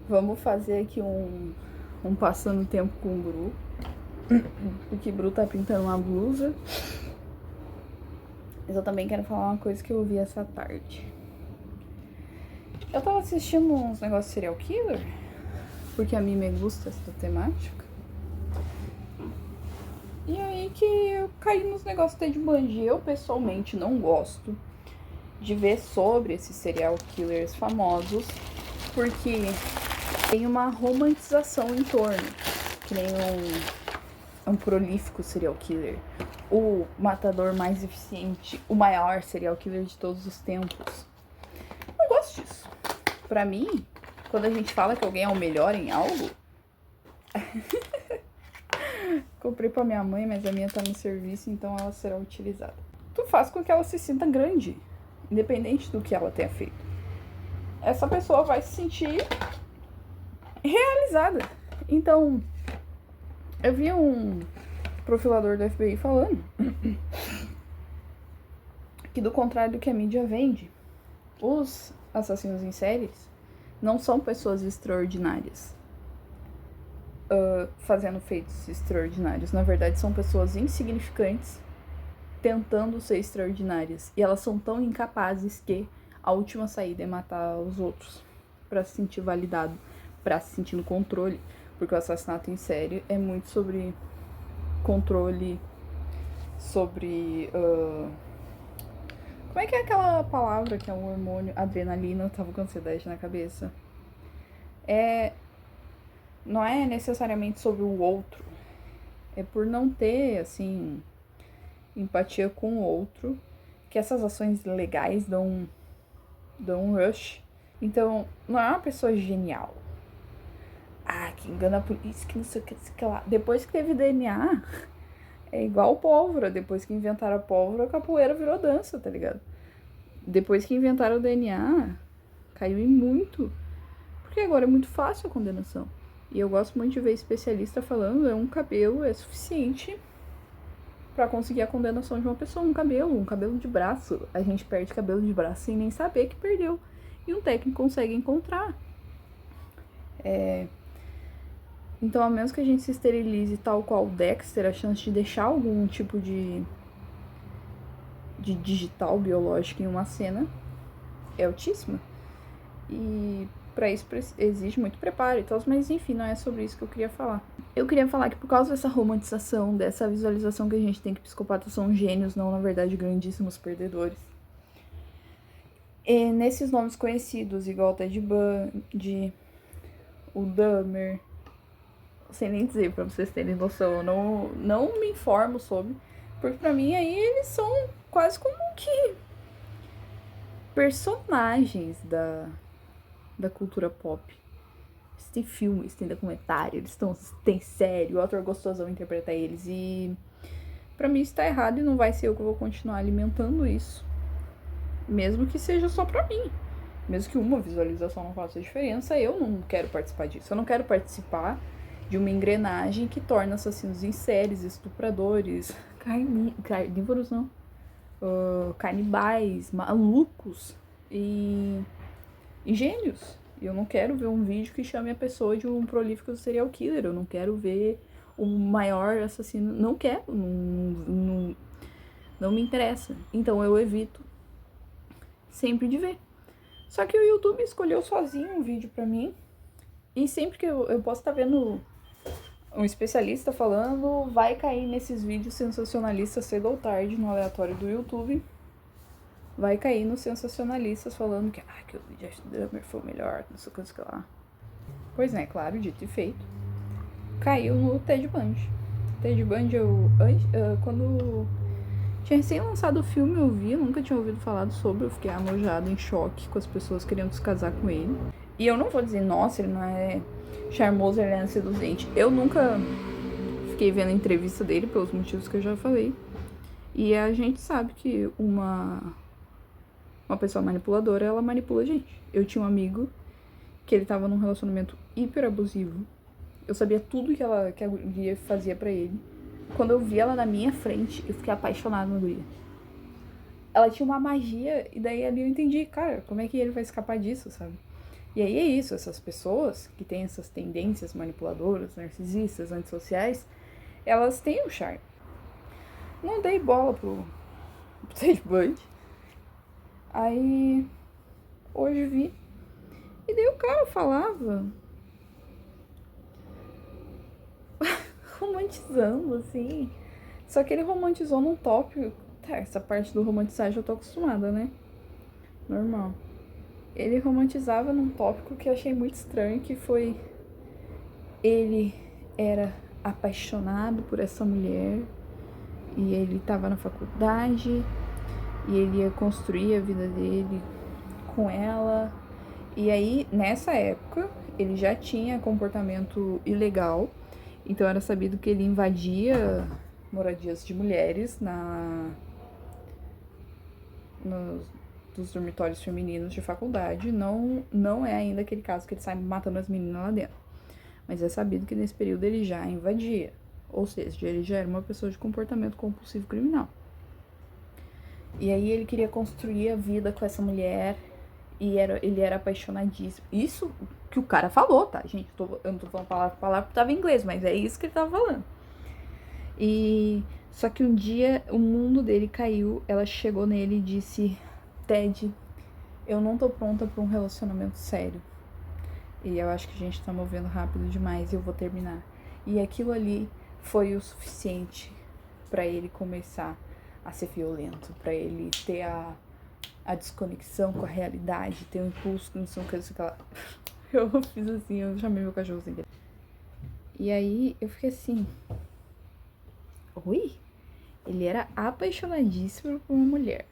Vamos fazer aqui um passando tempo com o Bru. Porque Bru tá pintando uma blusa. Mas eu também quero falar uma coisa que eu vi essa tarde. Eu tava assistindo uns negócios de serial killer, porque a mim me gusta essa temática. E aí que eu caí nos negócios de Ted Bundy. Eu pessoalmente não gosto de ver sobre esses serial killers famosos, porque tem uma romantização em torno, que nem um prolífico serial killer, o matador mais eficiente, o maior serial killer de todos os tempos. Não gosto disso. Pra mim, quando a gente fala que alguém é o melhor em algo... Comprei pra minha mãe, mas a minha tá no serviço, então ela será utilizada. Tu faz com que ela se sinta grande, independente do que ela tenha feito. Essa pessoa vai se sentir realizada. Então, eu vi um profilador do FBI falando que, do contrário do que a mídia vende, os assassinos em séries não são pessoas extraordinárias fazendo feitos extraordinários. Na verdade, são pessoas insignificantes tentando ser extraordinárias. E elas são tão incapazes que a última saída é matar os outros pra se sentir validado, pra se sentir no controle. Porque o assassinato em série é muito sobre controle, sobre... Como é que é aquela palavra que é um hormônio? Adrenalina, eu tava com ansiedade na cabeça. Não é necessariamente sobre o outro. É por não ter, assim, empatia com o outro, que essas ações legais dão um rush. Então, não é uma pessoa genial. Que engana a polícia, que não sei o que lá. Depois que teve DNA, é igual pólvora. Depois que inventaram a pólvora, a capoeira virou dança, tá ligado? Depois que inventaram o DNA, caiu em muito. Porque agora é muito fácil a condenação. E eu gosto muito de ver especialista falando, um cabelo é suficiente pra conseguir a condenação de uma pessoa. Um cabelo de braço. A gente perde cabelo de braço sem nem saber que perdeu. E um técnico consegue encontrar. Então, a menos que a gente se esterilize tal qual o Dexter, a chance de deixar algum tipo de digital biológico em uma cena é altíssima. E pra isso exige muito preparo e tal, mas enfim, não é sobre isso que eu queria falar. Eu queria falar que por causa dessa romantização, dessa visualização que a gente tem que psicopatas são gênios, não, na verdade, grandíssimos perdedores. E nesses nomes conhecidos, igual o Ted Bundy, o Dahmer, não sei nem dizer pra vocês terem noção, eu não me informo sobre, porque pra mim aí eles são quase como que personagens da cultura pop. Eles têm filmes, têm documentário, tem série, o ator gostosão interpreta eles. E pra mim isso tá errado e não vai ser eu que vou continuar alimentando isso. Mesmo que seja só pra mim. Mesmo que uma visualização não faça diferença, eu não quero participar disso. Eu não quero participar de uma engrenagem que torna assassinos em séries, estupradores, carnívoros não, canibais, malucos e gênios. Eu não quero ver um vídeo que chame a pessoa de um prolífico serial killer. Eu não quero ver o maior assassino. Não quero. Não me interessa. Então eu evito sempre de ver. Só que o YouTube escolheu sozinho um vídeo pra mim. E sempre que eu posso estar vendo um especialista falando, vai cair nesses vídeos sensacionalistas cedo ou tarde no aleatório do YouTube. Vai cair nos sensacionalistas falando que o Jeff Dahmer foi o melhor, não sei o que lá. Pois é, claro, dito e feito. Caiu no Ted Bundy. Ted Bundy, quando tinha recém lançado o filme, eu vi, eu nunca tinha ouvido falar sobre, eu fiquei alojado, em choque com as pessoas querendo se casar com ele. E eu não vou dizer, nossa, ele não é charmoso, ele é seduzente. Eu nunca fiquei vendo a entrevista dele, pelos motivos que eu já falei. E a gente sabe que uma pessoa manipuladora, ela manipula a gente. Eu tinha um amigo que ele tava num relacionamento hiper abusivo. Eu sabia tudo que a guria fazia pra ele. Quando eu vi ela na minha frente, eu fiquei apaixonada na guria. Ela tinha uma magia, e daí ali eu entendi, cara, como é que ele vai escapar disso, sabe? E aí é isso, essas pessoas que têm essas tendências manipuladoras, narcisistas, antissociais, elas têm um charme. Não dei bola pro Ted Bundy. Aí, hoje vi. E daí o cara falava romantizando, assim. Só que ele romantizou num tópico. Tá, essa parte do romantizar já tô acostumada, né? Normal. Ele romantizava num tópico que eu achei muito estranho, que foi... Ele era apaixonado por essa mulher. E ele tava na faculdade. E ele ia construir a vida dele com ela. E aí, nessa época, ele já tinha comportamento ilegal. Então era sabido que ele invadia moradias de mulheres dos dormitórios femininos de faculdade. Não é ainda aquele caso que ele sai matando as meninas lá dentro. Mas é sabido que nesse período ele já invadia. Ou seja, ele já era uma pessoa de comportamento compulsivo criminal. E aí ele queria construir a vida com essa mulher. E ele era apaixonadíssimo. Isso que o cara falou, tá, gente? Eu não tô falando palavra por palavra porque tava em inglês, mas é isso que ele tava falando. E só que um dia o mundo dele caiu. Ela chegou nele e disse: Ted, eu não tô pronta pra um relacionamento sério. E eu acho que a gente tá movendo rápido demais e eu vou terminar. E aquilo ali foi o suficiente pra ele começar a ser violento, pra ele ter a desconexão com a realidade, ter um impulso, não sei o que, Eu fiz assim, eu chamei meu cachorro sem querer. E aí eu fiquei assim, oi? Ele era apaixonadíssimo por uma mulher.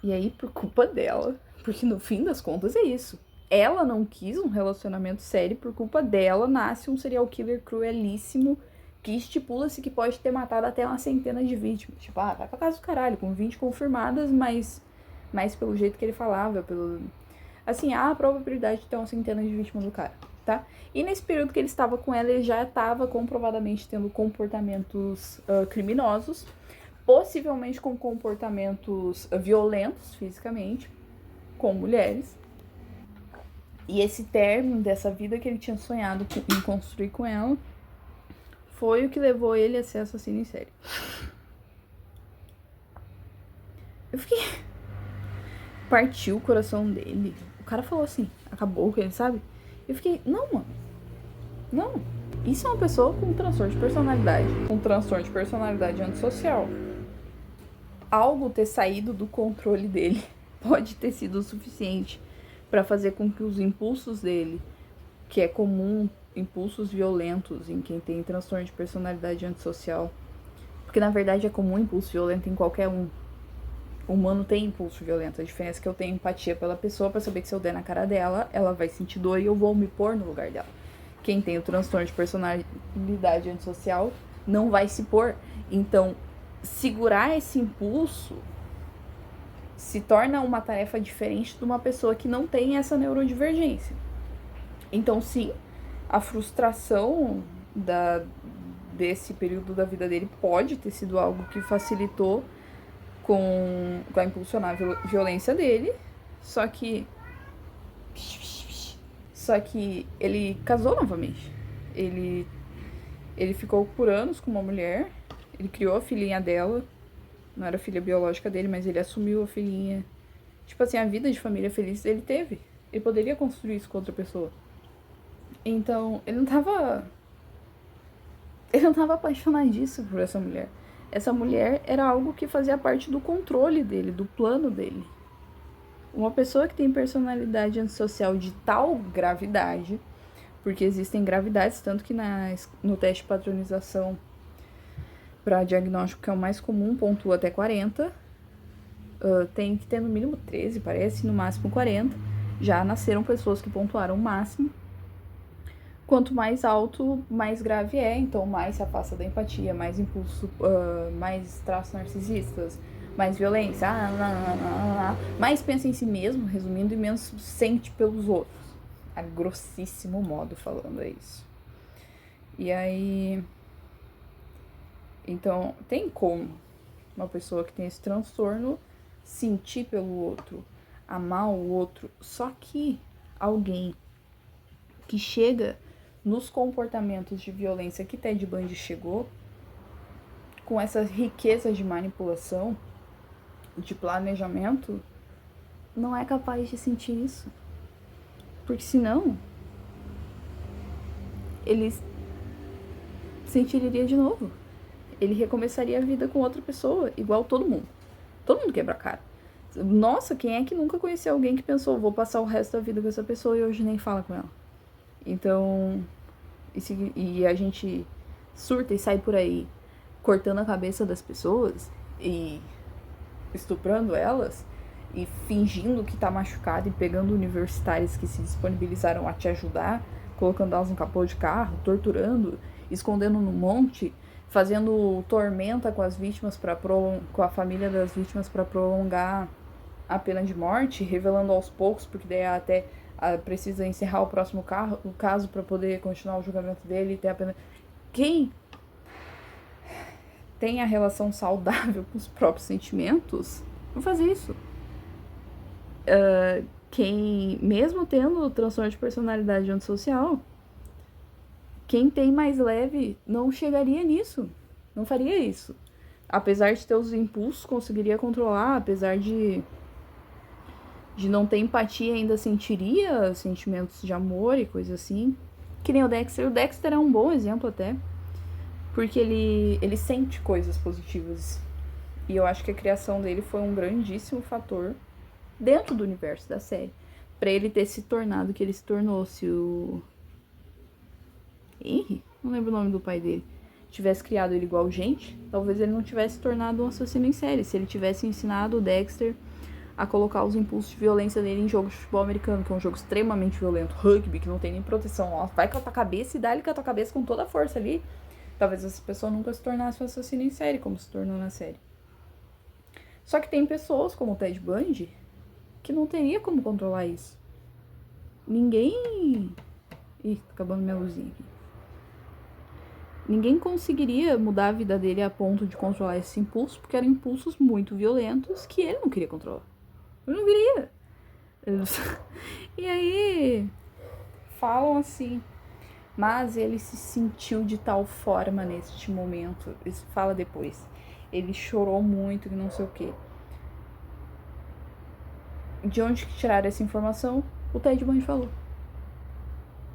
E aí, por culpa dela, porque no fim das contas é isso. Ela não quis um relacionamento sério, por culpa dela nasce um serial killer cruelíssimo que estipula-se que pode ter matado até uma centena de vítimas. Tipo, vai pra casa do caralho, com 20 confirmadas, mas pelo jeito que ele falava, assim, há a probabilidade de ter uma centena de vítimas do cara, tá? E nesse período que ele estava com ela, ele já estava comprovadamente tendo comportamentos criminosos, possivelmente com comportamentos violentos fisicamente, com mulheres. E esse término dessa vida que ele tinha sonhado em construir com ela foi o que levou ele a ser assassino em série. Eu fiquei... Partiu o coração dele. O cara falou assim, acabou com ele, sabe? Eu fiquei, não, mano. Não. Isso é uma pessoa com transtorno de personalidade. Com transtorno de personalidade antissocial. Algo ter saído do controle dele pode ter sido o suficiente para fazer com que os impulsos dele, que é comum, impulsos violentos em quem tem transtorno de personalidade antissocial, porque na verdade é comum impulso violento em qualquer um. O humano tem impulso violento. A diferença é que eu tenho empatia pela pessoa pra saber que se eu der na cara dela, ela vai sentir dor e eu vou me pôr no lugar dela. Quem tem o transtorno de personalidade antissocial não vai se pôr. Então, segurar esse impulso se torna uma tarefa diferente de uma pessoa que não tem essa neurodivergência. Então, sim, a frustração desse período da vida dele pode ter sido algo que facilitou com a impulsionar a violência dele, só que ele casou novamente. Ele ficou por anos com uma mulher, ele criou a filhinha dela, não era filha biológica dele, mas ele assumiu a filhinha. Tipo assim, a vida de família feliz ele teve. Ele poderia construir isso com outra pessoa. Então, ele não tava apaixonadíssimo por essa mulher. Essa mulher era algo que fazia parte do controle dele, do plano dele. Uma pessoa que tem personalidade antissocial de tal gravidade, porque existem gravidades, tanto que no teste de padronização para diagnóstico, que é o mais comum, pontua até 40, tem que ter no mínimo 13, parece, no máximo 40. Já nasceram pessoas que pontuaram o máximo. Quanto mais alto, mais grave é, então mais se afasta da empatia, mais impulso, mais traços narcisistas, mais violência, mais pensa em si mesmo, resumindo, e menos sente pelos outros. A grossíssimo modo falando é isso. E aí... Então, tem como uma pessoa que tem esse transtorno sentir pelo outro, amar o outro, só que alguém que chega nos comportamentos de violência que Ted Bundy chegou, com essa riqueza de manipulação, de planejamento, não é capaz de sentir isso. Porque senão, ele sentiria de novo. Ele recomeçaria a vida com outra pessoa, igual todo mundo. Todo mundo quebra a cara. Nossa, quem é que nunca conheceu alguém que pensou, vou passar o resto da vida com essa pessoa e hoje nem fala com ela? Então, e a gente surta e sai por aí cortando a cabeça das pessoas e estuprando elas e fingindo que tá machucada e pegando universitários que se disponibilizaram a te ajudar, colocando elas no capô de carro, torturando, escondendo no monte, fazendo tormenta com as vítimas com a família das vítimas para prolongar a pena de morte, revelando aos poucos, porque daí até precisa encerrar o próximo caso para poder continuar o julgamento dele e ter a pena. Quem tem a relação saudável com os próprios sentimentos, não faz isso. Quem, mesmo tendo transtorno de personalidade antissocial, quem tem mais leve não chegaria nisso, não faria isso. Apesar de ter os impulsos, conseguiria controlar, apesar de não ter empatia, ainda sentiria sentimentos de amor e coisa assim. Que nem o Dexter. O Dexter é um bom exemplo até, porque ele sente coisas positivas. E eu acho que a criação dele foi um grandíssimo fator dentro do universo da série, pra ele ter se tornado o que ele se tornou. Se o Henry, não lembro o nome do pai dele, tivesse criado ele igual gente, talvez ele não tivesse se tornado um assassino em série. Se ele tivesse ensinado o Dexter a colocar os impulsos de violência dele em jogos de futebol americano, que é um jogo extremamente violento, rugby, que não tem nem proteção, ó, vai com a tua cabeça e dá-lhe com a tua cabeça com toda a força ali, talvez essa pessoa nunca se tornasse um assassino em série, como se tornou na série. Só que tem pessoas, como o Ted Bundy, que não teria como controlar isso. Ninguém... Ih, tá acabando minha luzinha aqui. Ninguém conseguiria mudar a vida dele a ponto de controlar esses impulsos, porque eram impulsos muito violentos que ele não queria controlar. Ele não queria. E aí, falam assim, mas ele se sentiu de tal forma neste momento. Isso fala depois. Ele chorou muito e não sei o quê. De onde que tiraram essa informação? O Ted Bundy falou.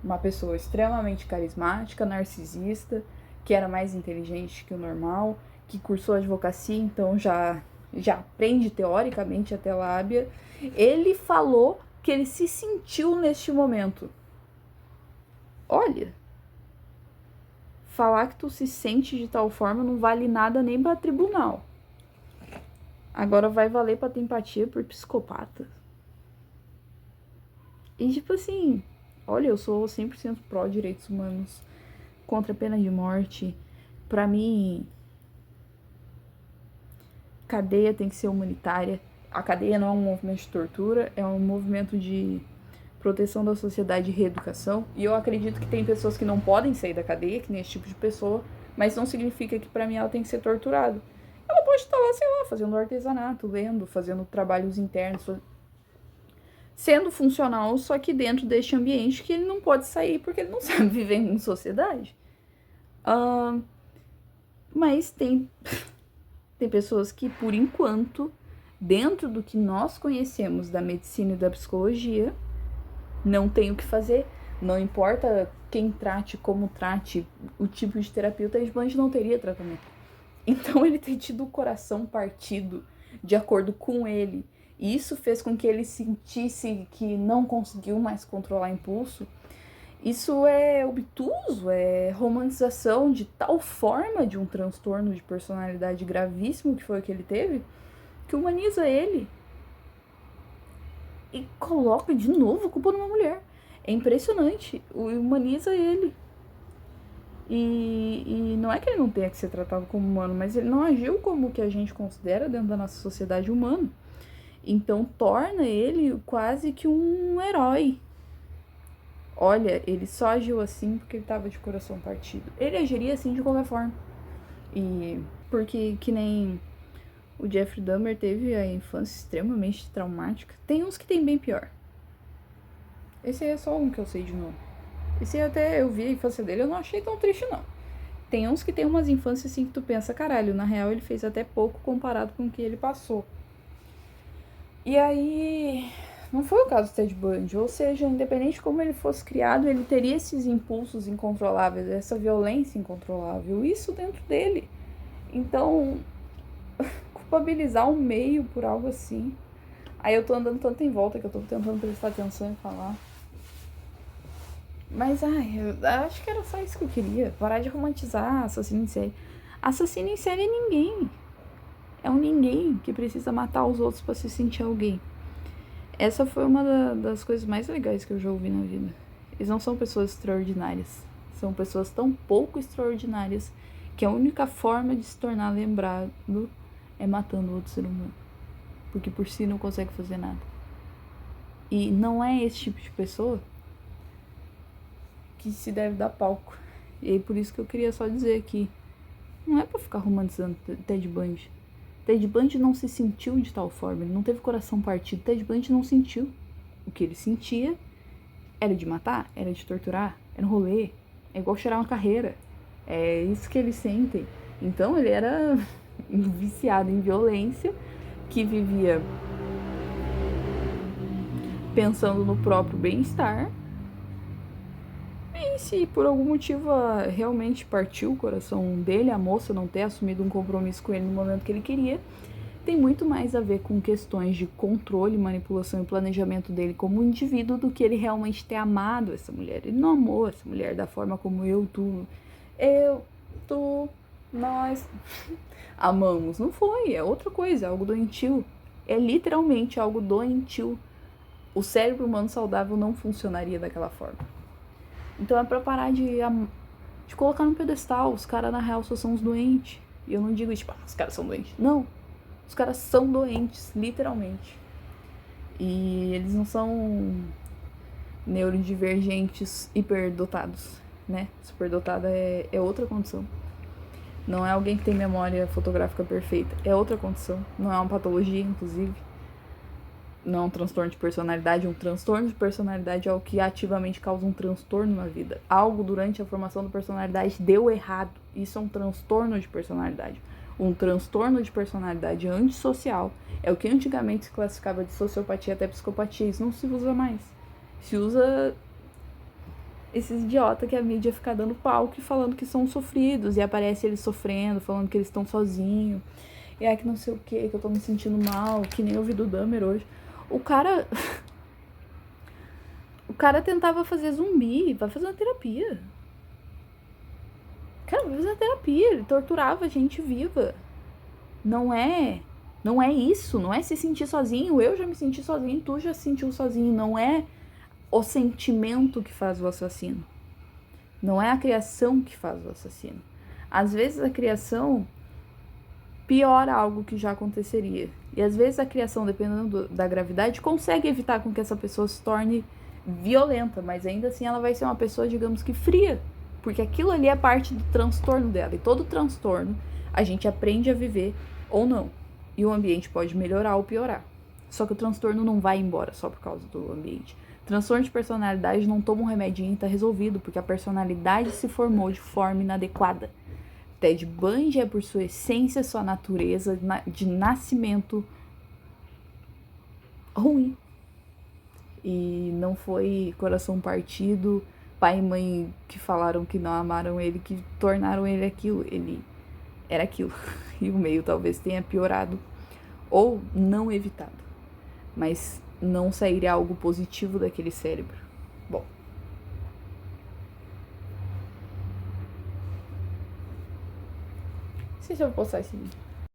Uma pessoa extremamente carismática, narcisista, que era mais inteligente que o normal, que cursou advocacia, então já aprende teoricamente até lábia. Ele falou que ele se sentiu neste momento. Olha, falar que tu se sente de tal forma não vale nada nem pra tribunal. Agora vai valer pra ter empatia por psicopata. E tipo assim, olha, eu sou 100% pró-direitos humanos, contra a pena de morte. Pra mim, cadeia tem que ser humanitária. A cadeia não é um movimento de tortura, é um movimento de proteção da sociedade e reeducação. E eu acredito que tem pessoas que não podem sair da cadeia, que nem esse tipo de pessoa, mas não significa que pra mim ela tem que ser torturada. Ela pode estar lá, sei lá, fazendo artesanato, lendo, fazendo trabalhos internos, sendo funcional, só que dentro deste ambiente que ele não pode sair porque ele não sabe viver em sociedade. Mas tem pessoas que, por enquanto, dentro do que nós conhecemos da medicina e da psicologia, não tem o que fazer. Não importa quem trate, como trate, o tipo de terapia, o Ted Bundy não teria tratamento. Então ele tem tido o coração partido de acordo com ele. E isso fez com que ele sentisse que não conseguiu mais controlar impulso. Isso é obtuso, é romantização de tal forma de um transtorno de personalidade gravíssimo, que foi o que ele teve, que humaniza ele e coloca de novo a culpa numa mulher. É impressionante, humaniza ele. E não é que ele não tenha que ser tratado como humano, mas ele não agiu como o que a gente considera dentro da nossa sociedade humano. Então torna ele quase que um herói. Olha, ele só agiu assim porque ele tava de coração partido. Ele agiria assim de qualquer forma. E porque que nem o Jeffrey Dahmer teve a infância extremamente traumática. Tem uns que tem bem pior. Esse aí é só um que eu sei de novo. Esse até eu vi a infância dele, eu não achei tão triste, não. Tem uns que tem umas infâncias assim que tu pensa, caralho, na real ele fez até pouco comparado com o que ele passou. E aí, não foi o caso do Ted Bundy, ou seja, independente de como ele fosse criado, ele teria esses impulsos incontroláveis, essa violência incontrolável, isso dentro dele. Então, culpabilizar um meio por algo assim. Aí eu tô andando tanto em volta que eu tô tentando prestar atenção e falar. Mas, ai, eu acho que era só isso que eu queria. Parar de romantizar assassino em série. Assassino em série é ninguém. É um ninguém que precisa matar os outros pra se sentir alguém. Essa foi uma das coisas mais legais que eu já ouvi na vida. Eles não são pessoas extraordinárias. São pessoas tão pouco extraordinárias que a única forma de se tornar lembrado é matando outro ser humano. Porque por si não consegue fazer nada. E não é esse tipo de pessoa que se deve dar palco. E aí por isso que eu queria só dizer aqui. Não é pra ficar romantizando Ted Bundy. Ted Bundy não se sentiu de tal forma. Ele não teve coração partido. Ted Bundy não sentiu. O que ele sentia era de matar, era de torturar, era um rolê. É igual cheirar uma carreira. É isso que eles sentem. Então ele era viciado em violência, que vivia pensando no próprio bem-estar. E se por algum motivo realmente partiu o coração dele, a moça não ter assumido um compromisso com ele no momento que ele queria, tem muito mais a ver com questões de controle, manipulação e planejamento dele como indivíduo do que ele realmente ter amado essa mulher. Ele não amou essa mulher da forma como tu, nós amamos. Não foi, é outra coisa, é algo doentio. É literalmente algo doentio. O cérebro humano saudável não funcionaria daquela forma. Então é pra parar de colocar no pedestal. Os caras, na real, só são os doentes. E eu não digo, tipo, os caras são doentes. Não. Os caras são doentes, literalmente. E eles não são neurodivergentes hiperdotados, né? Superdotada é outra condição. Não é alguém que tem memória fotográfica perfeita. É outra condição. Não é uma patologia, inclusive. Não é um transtorno de personalidade. Um transtorno de personalidade é o que ativamente causa um transtorno na vida. Algo durante a formação da personalidade deu errado. Isso é um transtorno de personalidade. Um transtorno de personalidade antissocial é o que antigamente se classificava de sociopatia até psicopatia. Isso não se usa mais. Se usa esses idiotas que a mídia fica dando palco e falando que são sofridos. E aparece eles sofrendo, falando que eles estão sozinhos. E é que não sei o que eu tô me sentindo mal. Que nem eu vi do Dahmer hoje. O cara tentava fazer zumbi. Vai fazer uma terapia. Cara, vai fazer uma terapia. Ele torturava gente viva. Não é isso. Não é se sentir sozinho. Eu já me senti sozinho. Tu já se sentiu sozinho. Não é o sentimento que faz o assassino. Não é a criação que faz o assassino. Às vezes a criação piora algo que já aconteceria. E às vezes a criação, dependendo da gravidade, consegue evitar com que essa pessoa se torne violenta, mas ainda assim ela vai ser uma pessoa, digamos que fria, porque aquilo ali é parte do transtorno dela. E todo transtorno a gente aprende a viver ou não. E o ambiente pode melhorar ou piorar. Só que o transtorno não vai embora só por causa do ambiente. Transtorno de personalidade não toma um remedinho e tá resolvido, porque a personalidade se formou de forma inadequada. Ted Bundy é, por sua essência, sua natureza de nascimento ruim. E não foi coração partido, pai e mãe que falaram que não amaram ele, que tornaram ele aquilo. Ele era aquilo. E o meio talvez tenha piorado ou não evitado. Mas não sairia algo positivo daquele cérebro. Bom. Não sei se eu vou postar esse vídeo.